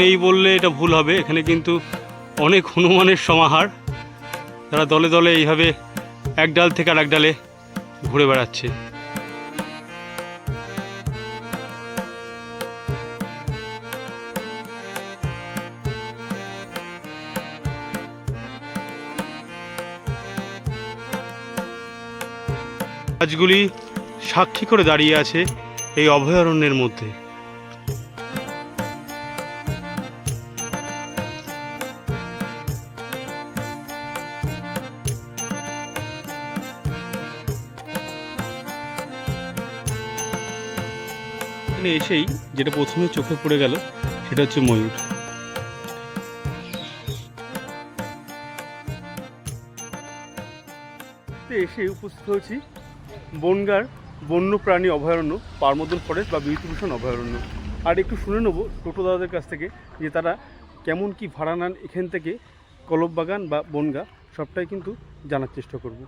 এই বললে এটা ভুল হবে, এখানে কিন্তু অনেক হনুমানের সমাহার। তারা দলে দলে এইভাবে এক ডাল থেকে আর এক ডালে ঘুরে বেড়াচ্ছে। গাছগুলি সাক্ষী করে দাঁড়িয়ে আছে এই অভয়ারণ্যের মধ্যে। এখানে এসেই যেটা প্রথমে চোখে পড়ে গেল সেটা হচ্ছে ময়ূর। এসে উপস্থিত হয়েছি বনগাঁর বন্যপ্রাণী অভয়ারণ্য, পারমদন ফরেস্ট বা বিভূতিভূষণ অভয়ারণ্য। আর একটু শুনে নেবো টোটো দাদাদের কাছ থেকে যে তারা কেমন কি ভাড়া নেন এখান থেকে কলমবাগান বা বনগাঁ, সবটাই কিন্তু জানার চেষ্টা করব।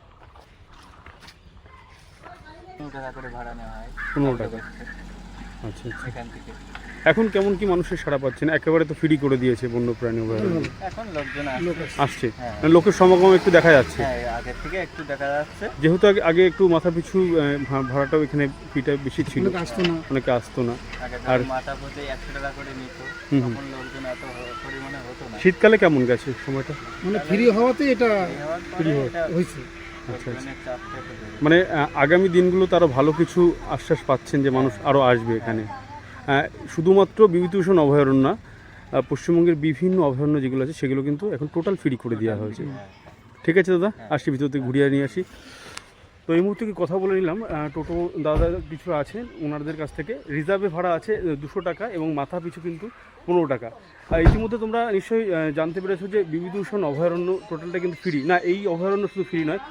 15 টাকা করে ভাড়া নেওয়া হয়। 15 টাকা। আচ্ছা, এখান থেকে এখন কেমন কি মানুষের সাড়া পাচ্ছেন? একেবারে তো ফ্রি করে দিয়েছে বন্যপ্রাণী অভয়ারণ্য। এখন লোকজন আসছে, হ্যাঁ। লোকের সমাগম একটু দেখা যাচ্ছে। হ্যাঁ, আগের থেকে একটু দেখা যাচ্ছে। যেহেতু আগে একটু মাথা পিছু ভাড়াটাও এখানে ফিটা বেশি ছিল, অনেকে আসতো না। আর মাথা প্রতি 100 টাকা করে নিত, তখন লোকজন এত পরিমাণে হতো না। শীতকালে কেমন গেছে সময়টা? মানে ফ্রি হওয়াতে এটা ফ্রি হয়েছে। আচ্ছা, মানে আগামী দিনগুলো তো আরও ভালো কিছু আশ্বাস পাচ্ছেন যে মানুষ আরও আসবে এখানে। শুধুমাত্র বিভূতিভূষণ অভয়ারণ্য না, পশ্চিমবঙ্গের বিভিন্ন অভয়ারণ্য যেগুলো আছে সেগুলো কিন্তু এখন টোটাল ফ্রি করে দেওয়া হয়েছে। ঠিক আছে দাদা, আসি ভিতর থেকে ঘুরিয়ে নিয়ে আসি। তো এই মুহূর্তে কি কথা বলে নিলাম টোটো দাদা কিছু আছেন, ওনাদের কাছ থেকে রিজার্ভে ভাড়া আছে 200 টাকা এবং মাথা পিছু কিন্তু 15 টাকা। আর ইতিমধ্যে তোমরা নিশ্চয়ই জানতে পেরেছো যে বিভূতিভূষণ অভয়ারণ্য টোটালটা কিন্তু ফ্রি না। এই অভয়ারণ্য শুধু ফ্রি নয়,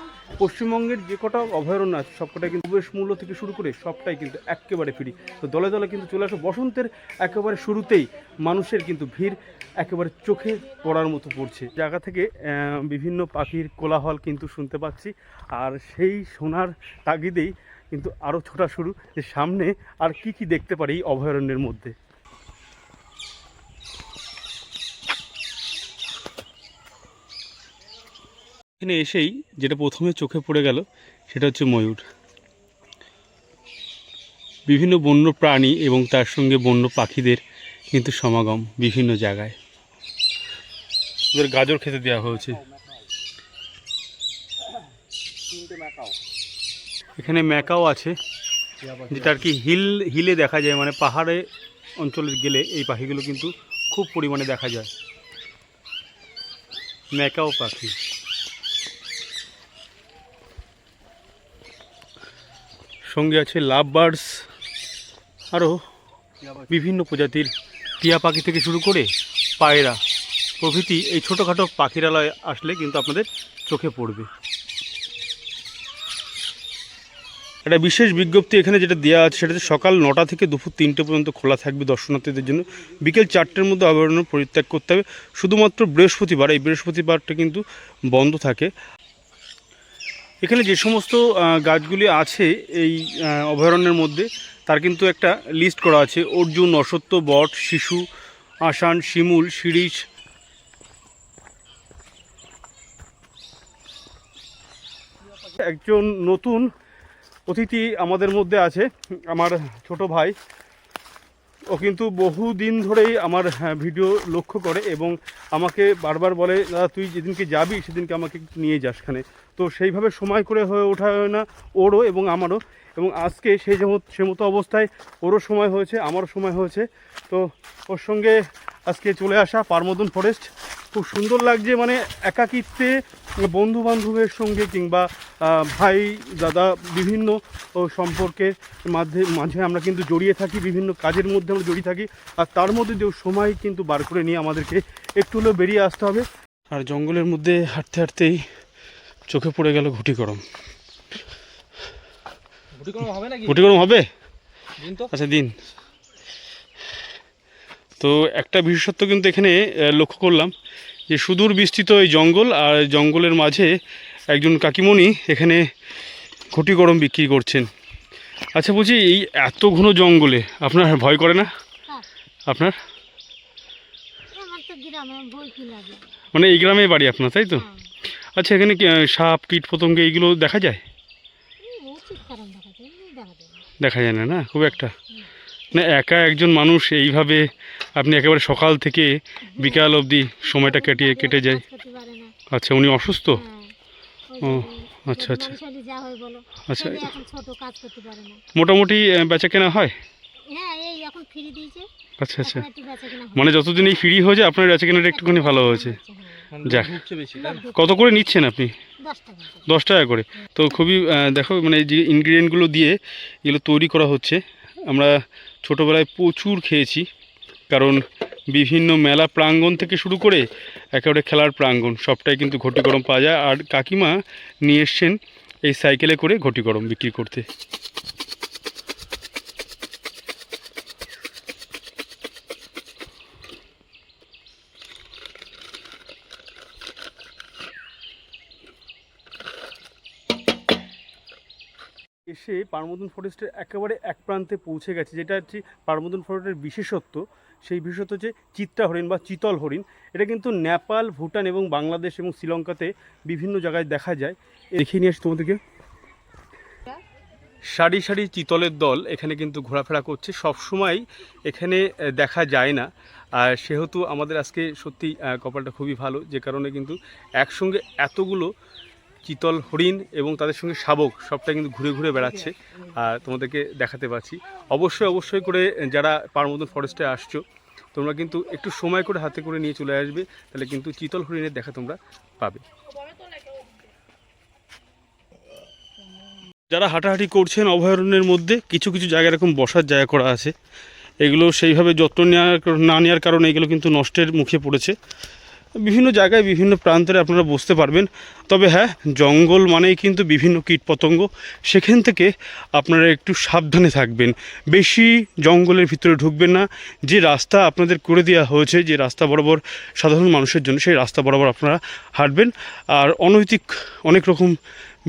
পশ্চিমবঙ্গের যে কটা অভয়ারণ্য আছে সবকটাই কিন্তু প্রবেশ মূল্য থেকে শুরু করে সবটাই কিন্তু একেবারে ফ্রি। তো দলে দলে কিন্তু চলে আসো। বসন্তের একেবারে শুরুতেই মানুষের কিন্তু ভিড় একেবারে চোখে পড়ার মতো পড়ছে। জায়গা থেকে বিভিন্ন পাখির কোলাহল কিন্তু শুনতে পাচ্ছি, আর সেই শোনার তাগিদেই কিন্তু আরও ছোটা শুরু যে সামনে আর কি কি দেখতে পারি এই অভয়ারণ্যের মধ্যে। এখানে এসেই যেটা প্রথমে চোখে পড়ে গেল সেটা হচ্ছে ময়ূর। বিভিন্ন বন্য প্রাণী এবং তার সঙ্গে বন্য পাখিদের কিন্তু সমাগম বিভিন্ন জায়গায়। ওদের গাজর খেতে দেওয়া হয়েছে। এখানে ম্যাকাও আছে, যেটা আর কি হিলে দেখা যায়, মানে পাহাড়ে অঞ্চলে গেলে এই পাখিগুলো কিন্তু খুব পরিমাণে দেখা যায়। ম্যাকাও পাখি। সঙ্গে আছে লাভ বার্ডস, আরও বিভিন্ন প্রজাতির টিয়া পাখি থেকে শুরু করে পায়রা প্রভৃতি। এই ছোটোখাটো পাখিরালয়ে আসলে কিন্তু আপনাদের চোখে পড়বে। একটা বিশেষ বিজ্ঞপ্তি এখানে যেটা দেওয়া আছে সেটা হচ্ছে সকাল 9টা থেকে দুপুর 3টে পর্যন্ত খোলা থাকবে দর্শনার্থীদের জন্য। বিকেল 4টের মধ্যে অভয়ারণ্য পরিত্যাগ করতে হবে। শুধুমাত্র বৃহস্পতিবার, এই বৃহস্পতিবারটা কিন্তু বন্ধ থাকে। এখানে যে সমস্ত গাছগুলি আছে এই অভয়ারণ্যের মধ্যে তার কিন্তু একটা লিস্ট করা আছে। অর্জুন, অশ্বত্থ, বট, শিশু, আষাঢ়, শিমুল, শিরীষ। একজন নতুন অতিথি আমাদের মধ্যে আছে, আমার ছোট ভাই। ও কিন্তু বহুদিন ধরেই আমার ভিডিও লক্ষ্য করে এবং আমাকে বারবার বলে, দাদা তুই যেদিনকে যাবি সেদিনকে আমাকে নিয়ে যাস খানে। তো সেইভাবে সময় করে হয়ে ওঠা হয় না ওরও এবং আমারও, এবং আজকে সে মতো অবস্থায় ওরও সময় হয়েছে, আমারও সময় হয়েছে। তো ওর সঙ্গে আজকে চলে আসা পারমদন ফরেস্ট খুব সুন্দর লাগছে। মানে একাকিত্বে বন্ধু বান্ধবের সঙ্গে কিংবা ভাই দাদা বিভিন্ন সম্পর্কের মাঝে আমরা কিন্তু জড়িয়ে থাকি, বিভিন্ন কাজের মধ্যে আমরা জড়িয়ে থাকি। আর তার মধ্যে যে সময় কিন্তু বার করে নিয়ে আমাদেরকে একটু হলেও বেরিয়ে আসতে হবে। আর জঙ্গলের মধ্যে হাঁটতে হাঁটতেই চোখে পড়ে গেল ঘুটিগরম। ঘুটিগরম হবে? আচ্ছা দিন। তো একটা বিশেষত্ব কিন্তু এখানে লক্ষ্য করলাম যে সুদূর বিস্তৃত এই জঙ্গল, আর জঙ্গলের মাঝে একজন কাকিমণি এখানে ঘটি গরম বিক্রি করছেন। আচ্ছা বলছি, এই এত ঘন জঙ্গলে আপনার ভয় করে না? আপনার মানে এই গ্রামে বাড়ি আপনার, তাই তো? আচ্ছা, এখানে কি সাপ কীট পতঙ্গ এইগুলো দেখা যায়? দেখা যায় না, না খুব একটা? না, একা একজন মানুষ এইভাবে আপনি একেবারে সকাল থেকে বিকাল অবধি সময়টা কেটে যায়। আচ্ছা, উনি অসুস্থ? ও আচ্ছা আচ্ছা আচ্ছা। মোটামুটি বেচা কেনা হয়? আচ্ছা আচ্ছা, মানে যতদিন এই ফ্রি হয়ে যায় আপনার বেচা কেনাটা একটুখানি ভালো হয়েছে। যাক, কত করে নিচ্ছেন আপনি? 10 টাকা করে। তো খুবই দেখো, মানে যে ইনগ্রিডিয়েন্টগুলো দিয়ে এগুলো তৈরি করা হচ্ছে, আমরা ছোটোবেলায় প্রচুর খেয়েছি, কারণ বিভিন্ন মেলা প্রাঙ্গণ থেকে শুরু করে একেবারে খেলার প্রাঙ্গণ সবটাই কিন্তু ঘটি গরম পাওয়া যায়। আর কাকিমা নিয়ে এসছেন এই সাইকেলে করে ঘটি গরম বিক্রি করতে। এসে পারমদন ফরেস্টের একেবারে এক প্রান্তে পৌঁছে গেছে, যেটা হচ্ছে পারমদন ফরেস্টের বিশেষত্ব। সেই বিশেষত্ব হচ্ছে চিত্রা হরিণ বা চিতল হরিণ। এটা কিন্তু নেপাল, ভুটান এবং বাংলাদেশ এবং শ্রীলঙ্কাতে বিভিন্ন জায়গায় দেখা যায়। দেখিয়ে নিয়ে আসি তোমাদেরকে। সারি সারি চিতলের দল এখানে কিন্তু ঘোরাফেরা করছে, সবসময় এখানে দেখা যায় না। আর সেহেতু আমাদের আজকে সত্যি কপালটা খুবই ভালো, যে কারণে কিন্তু একসঙ্গে এতগুলো চিতল হরিণ এবং তাদের সঙ্গে শাবক সবটা কিন্তু ঘুরে ঘুরে বেড়াচ্ছে, আর তোমাদেরকে দেখাতে পাচ্ছি। অবশ্যই করে যারা পারমদন ফরেস্টে আসছো, তোমরা কিন্তু একটু সময় করে হাতে করে নিয়ে চলে আসবে, তাহলে কিন্তু চিতল হরিণের দেখা তোমরা পাবে। যারা হাঁটাহাঁটি করছেন অভয়ারণ্যের মধ্যে, কিছু কিছু জায়গা এরকম বসার জায়গা করা আছে, এগুলো সেইভাবে যত্ন না নেওয়ার কারণে এগুলো কিন্তু নষ্টের মুখে পড়েছে। বিভিন্ন জায়গায় বিভিন্ন প্রান্তরে আপনারা বসতে পারবেন। তবে হ্যাঁ, জঙ্গল মানেই কিন্তু বিভিন্ন কীটপতঙ্গ, সেখান থেকে আপনারা একটু সাবধানে থাকবেন, বেশি জঙ্গলের ভিতরে ঢুকবেন না। যে রাস্তা আপনাদের করে দেওয়া হয়েছে, যে রাস্তা বরাবর সাধারণ মানুষের জন্য, সেই রাস্তা বরাবর আপনারা হাঁটবেন। আর অনৈতিক অনেক রকম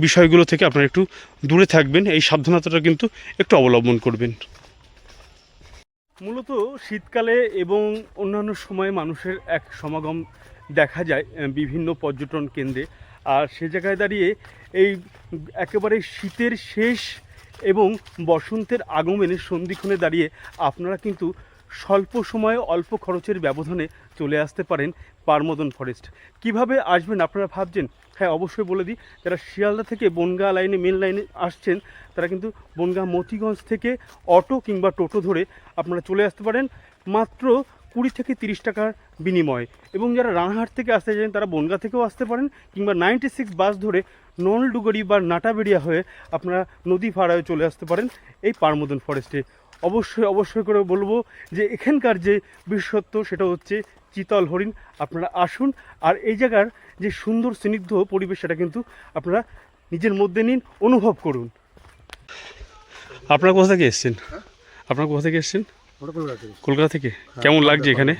বিষয়গুলো থেকে আপনারা একটু দূরে থাকবেন, এই সাবধানতাটা কিন্তু একটু অবলম্বন করবেন। মূলত শীতকালে এবং অন্যান্য সময়ে মানুষের এক সমাগম দেখা যায় বিভিন্ন পর্যটন কেন্দ্রে। আর সে জায়গায় দাঁড়িয়ে এই একেবারে শীতের শেষ এবং বসন্তের আগমনের সন্ধিক্ষণে দাঁড়িয়ে আপনারা কিন্তু স্বল্প সময়ে অল্প খরচের ব্যবধানে চলে আসতে পারেন পারমদন ফরেস্ট। কিভাবে আসবেন আপনারা ভাবছেন? হ্যাঁ, অবশ্যই বলে দিই, যারা শিয়ালদা থেকে বনগাঁ লাইনে মেন লাইনে আসছেন, তারা কিন্তু বনগাঁ মতিগঞ্জ থেকে অটো কিংবা টোটো ধরে আপনারা চলে আসতে পারেন মাত্র 20 থেকে 30 টাকার বিনিময়ে। এবং যারা রানাঘাট থেকে আসতে চান, তারা বনগাঁ থেকেও আসতে পারেন, কিংবা 96 বাস ধরে নলডুগরি বা নাটাবেড়িয়া হয়ে আপনারা নদী পাড়ায় চলে আসতে পারেন এই পারমদন ফরেস্টে। অবশ্যই করে বলবো যে এখানকার যে বিশেষত্ব, সেটা হচ্ছে চিতল হরিণ। আপনারা আসুন, আর এই জায়গার যে সুন্দর স্নিগ্ধ পরিবেশ, সেটা কিন্তু আপনারা নিজের মধ্যে নিন, অনুভব করুন। আপনারা কোথা থেকে এসছেন? কলকাতা থেকে। কেমন লাগছে এখানে?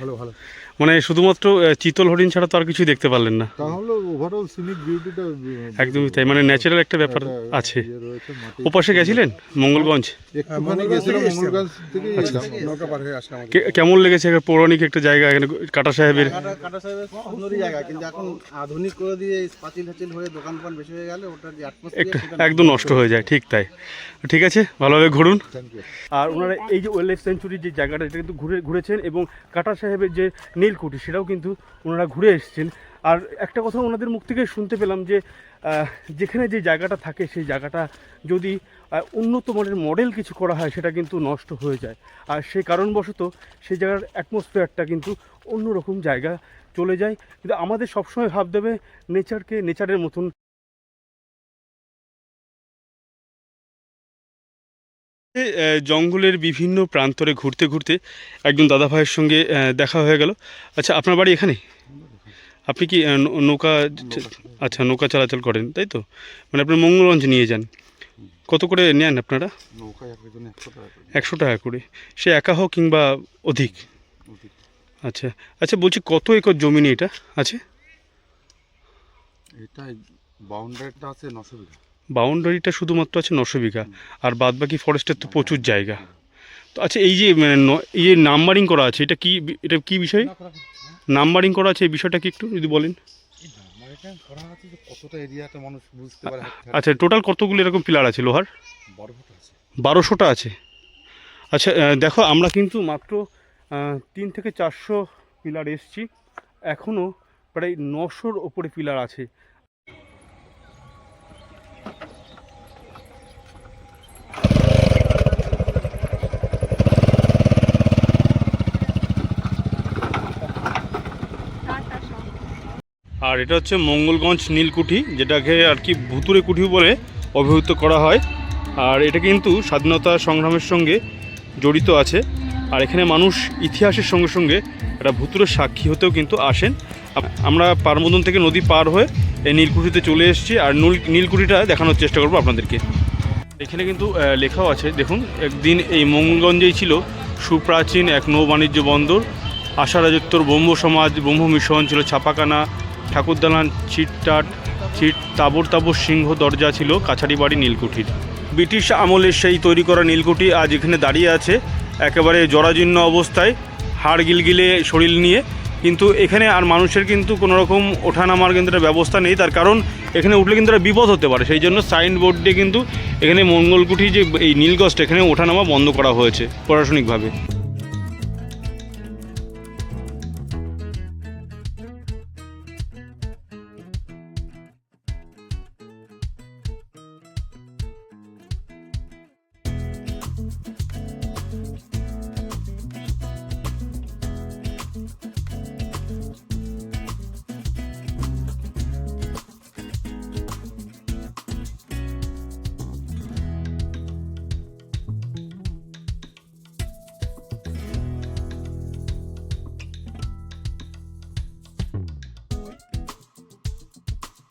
মানে শুধুমাত্র চিতল হরিণ ছাড়া তো আর কিছু দেখতে পারলেন না? তাহলে ওভারঅল সিনিক বিউটিটা একদমই তাই, মানে ন্যাচারাল একটা ব্যাপার আছে। ওপাশে গেছিলেন মঙ্গলগঞ্জ? একটুখানি গেছিলাম, মঙ্গলগঞ্জ থেকে নৌকা পার হয়ে আসলাম। কেমন লেগেছে? পৌরাণিক একটা জায়গা, এখানে কাটা সাহেবের সুন্দরই জায়গা, কিন্তু এখন আধুনিক করে দিয়ে পাঁচিল টাচিল হয়ে দোকান বেশি হয়ে গেলে ওটার যে একটা একদম নষ্ট হয়ে যায়। ঠিক তাই, ঠিক আছে, ভালোভাবে ঘুরুন। আর ওনারা এই যে ওয়াইল্ড লাইফ সেঞ্চুরির যে জায়গাটা, এটা কিন্তু ঘুরেছেন, এবং কাটা সাহেবের যে নীলকুঠি, সেটাও কিন্তু ওনারা ঘুরে এসেছেন। আর একটা কথা ওনাদের মুখ থেকে শুনতে পেলাম যে যেখানে যে জায়গাটা থাকে, সেই জায়গাটা যদি উন্নত মানের মডেল কিছু করা হয়, সেটা কিন্তু নষ্ট হয়ে যায়। আর সেই কারণবশত সেই জায়গার অ্যাটমসফিয়ারটা কিন্তু অন্যরকম জায়গা চলে যায়। কিন্তু আমাদের সবসময় ভাবতে হবে নেচারকে নেচারের মতন। জঙ্গলের বিভিন্ন প্রান্তরে ঘুরতে ঘুরতে একজন দাদা ভাইয়ের সঙ্গে দেখা হয়ে গেল। আচ্ছা, আপনার বাড়ি এখানে? আপনি কি নৌকা? আচ্ছা, নৌকা চলাচল করেন, তাই তো? মানে আপনি মঙ্গলগঞ্জ নিয়ে যান। কত করে নেন আপনারা? 100 টাকা করে। সে একা হোক কিংবা অধিক? আচ্ছা আচ্ছা, বলছি কত একর জমি নিয়ে এটা আছে? এটা বাউন্ডারিটা আছে 900 বিঘা। বাউন্ডারিটা শুধুমাত্র আছে 900 বিঘা, আর বাদ বাকি ফরেস্টের তো প্রচুর জায়গা। তো আচ্ছা, এই যে নাম্বারিং করা আছে, এটা কি বিষয়? নাম্বারিং করা আছে, এই বিষয়টা কি একটু যদি বলেন। আমার এখানে করা আছে যে কতটা এরিয়াতে মানুষ বুঝতে পারে। আচ্ছা, টোটাল কতগুলো এরকম পিলার আছে লোহার? 12টা আছে। 1200টা আছে। আচ্ছা, দেখো আমরা কিন্তু মাত্র 3 থেকে 400 পিলার এসছি, এখনও প্রায় 900-র ওপরে পিলার আছে। আর এটা হচ্ছে মঙ্গলগঞ্জ নীলকুঠি, যেটাকে আর কি ভুতুরে কুঠি বলে অভিহিত করা হয়। আর এটা কিন্তু স্বাধীনতা সংগ্রামের সঙ্গে জড়িত আছে। আর এখানে মানুষ ইতিহাসের সঙ্গে সঙ্গে একটা ভুতুরের সাক্ষী হতেও কিন্তু আসেন। আমরা পারমদন থেকে নদী পার হয়ে এই নীলকুঠিতে চলে এসেছি, আর নীলকুঠিটা দেখানোর চেষ্টা করবো আপনাদেরকে। এখানে কিন্তু লেখাও আছে, দেখুন, একদিন এই মঙ্গলগঞ্জেই ছিল সুপ্রাচীন এক নৌবাণিজ্য বন্দর, আশা রাজত্বর ব্রহ্ম সমাজ, ব্রহ্ম মিশন ছিল ছাপাখানা, ঠাকুরদালান, ছিট তাবর তাবর সিংহ দরজা ছিল কাছারি বাড়ি নীলকুঠির। ব্রিটিশ আমলের সেই তৈরি করা নীলকুঠি আজ এখানে দাঁড়িয়ে আছে একেবারে জরাজীর্ণ অবস্থায়, হাড় গিলগিলে শরীর নিয়ে। কিন্তু এখানে আর মানুষের কিন্তু কোনো রকম ওঠানামার কিন্তু একটা ব্যবস্থা নেই, তার কারণ এখানে উঠলে কিন্তু একটা বিপদ হতে পারে। সেই জন্য সাইনবোর্ড দিয়ে কিন্তু এখানে মঙ্গলকুঠি যে এই নীলগঞ্জটা, এখানে ওঠানামা বন্ধ করা হয়েছে প্রশাসনিকভাবে।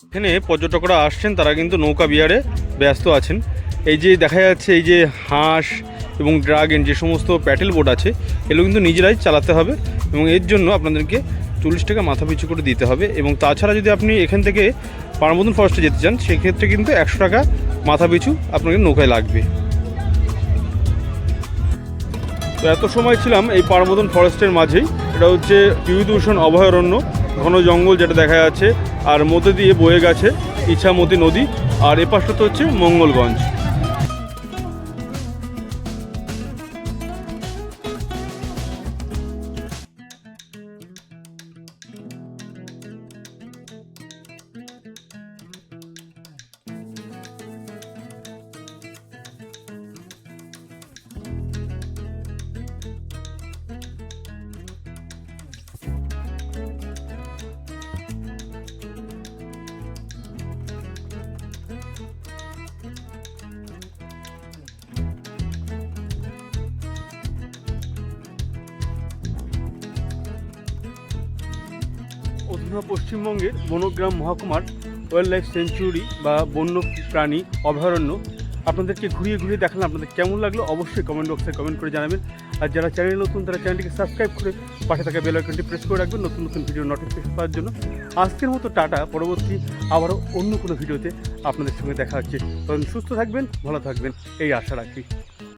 এখানে পর্যটকরা আসছেন, তারা কিন্তু নৌকা বিহারে ব্যস্ত আছেন। এই যে দেখা যাচ্ছে, এই যে হাঁস এবং ড্রাগন যে সমস্ত প্যাটেল বোট আছে, এগুলো কিন্তু নিজেরাই চালাতে হবে, এবং এর জন্য আপনাদেরকে 40 টাকা মাথা পিছু করে দিতে হবে। এবং তাছাড়া যদি আপনি এখান থেকে পারমদন ফরেস্টে যেতে চান, সেক্ষেত্রে কিন্তু 100 টাকা মাথা পিছু আপনাকে নৌকায় লাগবে। তো এত সময় ছিলাম এই পারমদন ফরেস্টের মাঝেই। এটা হচ্ছে বিভূতিভূষণ অভয়ারণ্য, ঘন জঙ্গল যেটা দেখা যাচ্ছে, আর মধ্যে দিয়ে বয়ে গেছে ইছামতি নদী, আর এপাশটা তো হচ্ছে মঙ্গলগঞ্জ। অধুনা পশ্চিমবঙ্গের বনগ্রাম মহকুমার ওয়াইল্ড লাইফ সেঞ্চুরি বা বন্য প্রাণী অভয়ারণ্য আপনাদেরকে ঘুরিয়ে ঘুরিয়ে দেখালাম। আপনাদের কেমন লাগলো অবশ্যই কমেন্ট বক্সে কমেন্ট করে জানাবেন। আর যারা চ্যানেল নতুন, তারা চ্যানেলটিকে সাবস্ক্রাইব করে পাশে থাকা বেল আইকনটি প্রেস করে রাখবেন নতুন নতুন ভিডিও নোটিফিকেশন পাওয়ার জন্য। আজকের মতো টাটা, পরবর্তী আবারও অন্য কোনো ভিডিওতে আপনাদের সঙ্গে দেখা হচ্ছে। তখন সুস্থ থাকবেন, ভালো থাকবেন, এই আশা রাখি।